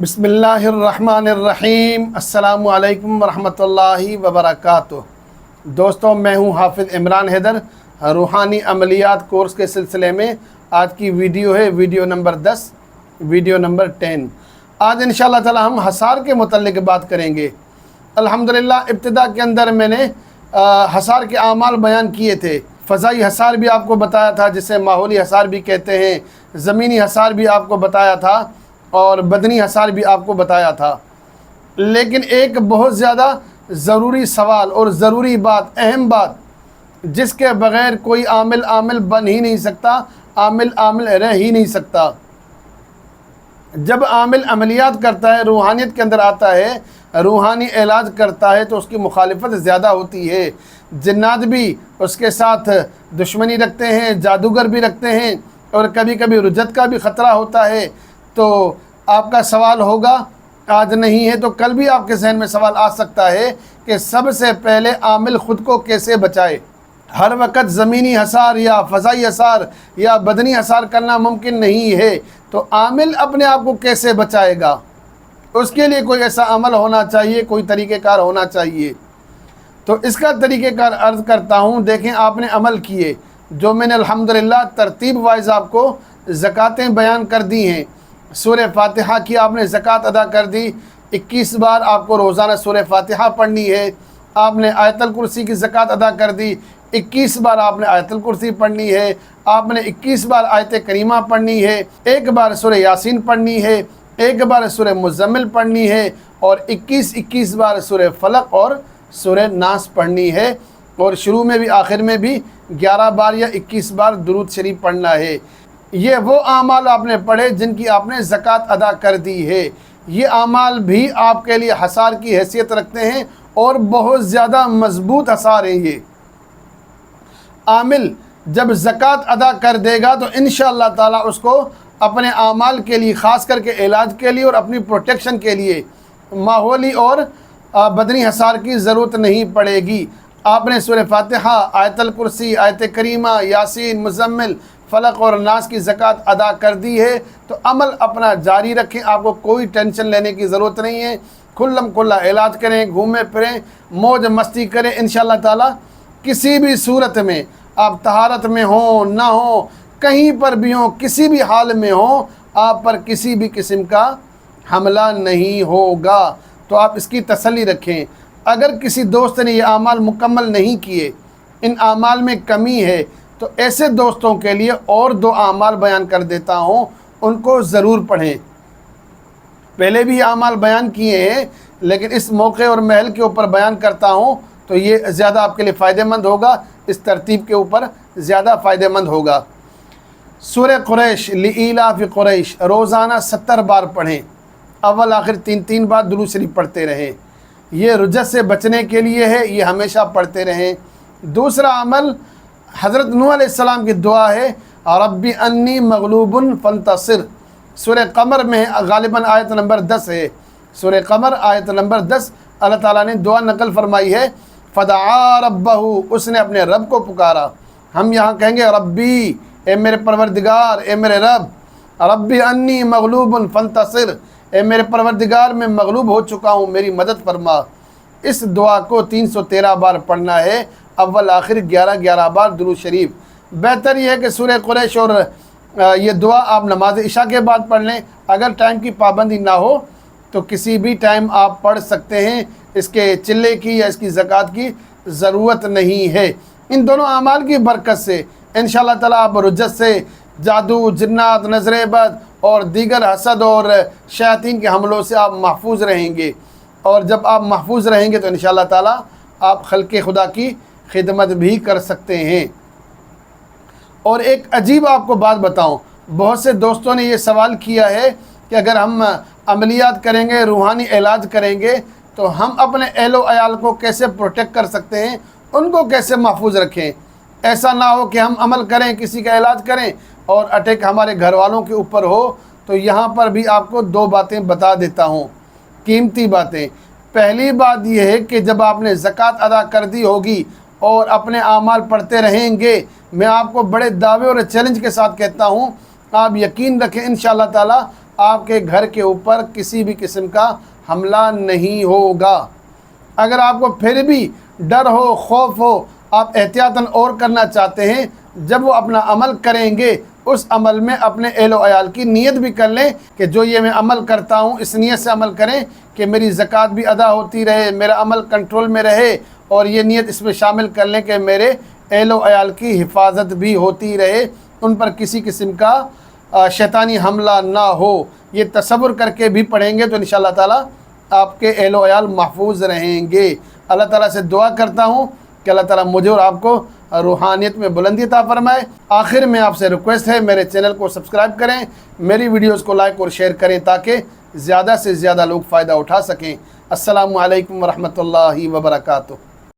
بسم اللہ الرحمن الرحیم۔ السلام علیکم ورحمۃ اللہ وبرکاتہ۔ دوستوں، میں ہوں حافظ عمران حیدر۔ روحانی عملیات کورس کے سلسلے میں آج کی ویڈیو ہے ویڈیو نمبر 10، ویڈیو نمبر 10۔ آج انشاءاللہ تعالی ہم حصار کے متعلق بات کریں گے۔ الحمدللہ ابتدا کے اندر میں نے حصار کے اعمال بیان کیے تھے۔ فضائی حصار بھی آپ کو بتایا تھا، جسے ماحولی حصار بھی کہتے ہیں، زمینی حصار بھی آپ کو بتایا تھا، اور بدنی حصار بھی آپ کو بتایا تھا۔ لیکن ایک بہت زیادہ ضروری سوال اور ضروری بات، اہم بات، جس کے بغیر کوئی عامل بن ہی نہیں سکتا، عامل رہ ہی نہیں سکتا۔ جب عامل عملیات کرتا ہے، روحانیت کے اندر آتا ہے، روحانی علاج کرتا ہے، تو اس کی مخالفت زیادہ ہوتی ہے۔ جنات بھی اس کے ساتھ دشمنی رکھتے ہیں، جادوگر بھی رکھتے ہیں، اور کبھی کبھی رجت کا بھی خطرہ ہوتا ہے۔ تو آپ کا سوال ہوگا، آج نہیں ہے تو کل بھی آپ کے ذہن میں سوال آ سکتا ہے کہ سب سے پہلے عامل خود کو کیسے بچائے۔ ہر وقت زمینی حصار یا فضائی حصار یا بدنی حصار کرنا ممکن نہیں ہے، تو عامل اپنے آپ کو کیسے بچائے گا؟ اس کے لیے کوئی ایسا عمل ہونا چاہیے، کوئی طریقہ کار ہونا چاہیے۔ تو اس کا طریقہ کار عرض کرتا ہوں۔ دیکھیں، آپ نے عمل کیے جو میں نے الحمدللہ ترتیب وائز آپ کو زکاتیں بیان کر دی ہیں۔ سورہ فاتحہ کی آپ نے زکوٰۃ ادا کر دی، 21 بار آپ کو روزانہ سورہ فاتحہ پڑھنی ہے۔ آپ نے آیت الکرسی کی زکوٰۃ ادا کر دی، 21 بار آپ نے آیت الکرسی پڑھنی ہے۔ آپ نے 21 بار آیت کریمہ پڑھنی ہے، ایک بار سورہ یاسین پڑھنی ہے، ایک بار سورہ مزمل پڑھنی ہے، اور 21 بار سورہ فلق اور سورہ ناس پڑھنی ہے، اور شروع میں بھی آخر میں بھی 11 بار یا 21 بار درود شریف پڑھنا ہے۔ یہ وہ اعمال آپ نے پڑھے جن کی آپ نے زکوٰۃ ادا کر دی ہے۔ یہ اعمال بھی آپ کے لیے حصار کی حیثیت رکھتے ہیں، اور بہت زیادہ مضبوط حصار ہیں۔ یہ عامل جب زکوٰۃ ادا کر دے گا تو انشاءاللہ تعالیٰ اس کو اپنے اعمال کے لیے، خاص کر کے علاج کے لیے اور اپنی پروٹیکشن کے لیے، ماحولی اور بدنی حصار کی ضرورت نہیں پڑے گی۔ آپ نے سورہ فاتحہ، آیت الکرسی، آیت کریمہ، یاسین، مزمل، فلق اور ناس کی زکوٰۃ ادا کر دی ہے، تو عمل اپنا جاری رکھیں۔ آپ کو کوئی ٹینشن لینے کی ضرورت نہیں ہے۔ کھلم کھلا علاج کریں، گھومیں پھریں، موج مستی کریں۔ انشاءاللہ تعالیٰ کسی بھی صورت میں، آپ طہارت میں ہوں نہ ہوں، کہیں پر بھی ہوں، کسی بھی حال میں ہوں، آپ پر کسی بھی قسم کا حملہ نہیں ہوگا۔ تو آپ اس کی تسلی رکھیں۔ اگر کسی دوست نے یہ اعمال مکمل نہیں کیے، ان اعمال میں کمی ہے، تو ایسے دوستوں کے لیے اور 2 اعمال بیان کر دیتا ہوں، ان کو ضرور پڑھیں۔ پہلے بھی اعمال بیان کیے ہیں، لیکن اس موقع اور محل کے اوپر بیان کرتا ہوں، تو یہ زیادہ آپ کے لیے فائدہ مند ہوگا، اس ترتیب کے اوپر زیادہ فائدہ مند ہوگا۔ سورہ قریش، لإیلاف قریش، روزانہ 70 بار پڑھیں، اول آخر 3 بار درود شریف پڑھتے رہیں۔ یہ رجت سے بچنے کے لیے ہے، یہ ہمیشہ پڑھتے رہیں۔ دوسرا عمل حضرت نوح علیہ السلام کی دعا ہے، رب انی مغلوب فانتصر۔ سورہ قمر میں غالباً آیت نمبر 10 ہے، سورہ قمر آیت نمبر 10، اللہ تعالیٰ نے دعا نقل فرمائی ہے، فدعا ربہ، اس نے اپنے رب کو پکارا۔ ہم یہاں کہیں گے ربی، اے میرے پروردگار، اے میرے رب، رب انی مغلوب فانتصر، اے میرے پروردگار میں مغلوب ہو چکا ہوں، میری مدد فرما۔ اس دعا کو 313 بار پڑھنا ہے، اول آخر 11 بار درود شریف۔ بہتر یہ ہے کہ سورہ قریش اور یہ دعا آپ نماز عشاء کے بعد پڑھ لیں۔ اگر ٹائم کی پابندی نہ ہو تو کسی بھی ٹائم آپ پڑھ سکتے ہیں، اس کے چلے کی یا اس کی زکوٰۃ کی ضرورت نہیں ہے۔ ان دونوں اعمال کی برکت سے انشاءاللہ تعالیٰ آپ رجت سے، جادو، جنات، نظر بد اور دیگر حسد اور شیاطین کے حملوں سے آپ محفوظ رہیں گے، اور جب آپ محفوظ رہیں گے تو انشاءاللہ تعالیٰ آپ خلق خدا کی خدمت بھی کر سکتے ہیں۔ اور ایک عجیب آپ کو بات بتاؤں، بہت سے دوستوں نے یہ سوال کیا ہے کہ اگر ہم عملیات کریں گے، روحانی علاج کریں گے، تو ہم اپنے اہل و عیال کو کیسے پروٹیکٹ کر سکتے ہیں، ان کو کیسے محفوظ رکھیں؟ ایسا نہ ہو کہ ہم عمل کریں، کسی کا علاج کریں اور اٹیک ہمارے گھر والوں کے اوپر ہو۔ تو یہاں پر بھی آپ کو 2 باتیں بتا دیتا ہوں، قیمتی باتیں۔ پہلی بات یہ ہے کہ جب آپ نے زکوٰۃ ادا کر دی ہوگی اور اپنے اعمال پڑھتے رہیں گے، میں آپ کو بڑے دعوے اور چیلنج کے ساتھ کہتا ہوں، آپ یقین رکھیں انشاءاللہ تعالیٰ آپ کے گھر کے اوپر کسی بھی قسم کا حملہ نہیں ہوگا۔ اگر آپ کو پھر بھی ڈر ہو، خوف ہو، آپ احتیاطاً اور کرنا چاہتے ہیں، جب وہ اپنا عمل کریں گے اس عمل میں اپنے اہل و عیال کی نیت بھی کر لیں کہ جو یہ میں عمل کرتا ہوں اس نیت سے عمل کریں کہ میری زکوٰۃ بھی ادا ہوتی رہے، میرا عمل کنٹرول میں رہے، اور یہ نیت اس میں شامل کر لیں کہ میرے اہل و عیال کی حفاظت بھی ہوتی رہے، ان پر کسی قسم کا شیطانی حملہ نہ ہو۔ یہ تصور کر کے بھی پڑھیں گے تو انشاءاللہ تعالیٰ آپ کے اہل و عیال محفوظ رہیں گے۔ اللہ تعالیٰ سے دعا کرتا ہوں کہ اللہ تعالیٰ مجھے اور آپ کو روحانیت میں بلندی عطا فرمائے۔ آخر میں آپ سے ریکویسٹ ہے میرے چینل کو سبسکرائب کریں، میری ویڈیوز کو لائک اور شیئر کریں تاکہ زیادہ سے زیادہ لوگ فائدہ اٹھا سکیں۔ السلام علیکم ورحمۃ اللہ وبرکاتہ۔